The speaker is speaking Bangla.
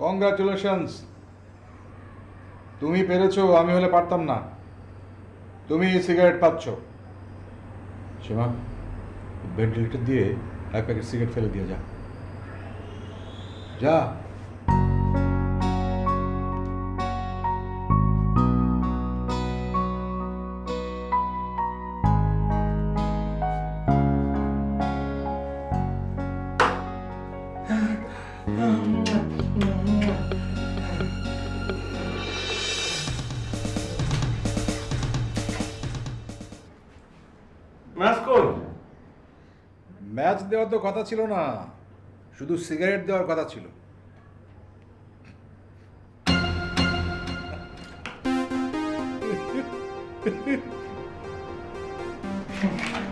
কংগ্রাচুলেশনস, তুমি পেরেছো, আমি হলে পারতাম না। তুমি সিগারেট পাচ্ছ। সীমা, ভেন্টিলেটর দিয়ে এক প্যাকেট সিগারেট ফেলে দিয়ে যা। যা। ম্যাচ কই? ম্যাচ দেওয়ার তো কথা ছিল না, শুধু সিগারেট দেওয়ার কথা ছিল।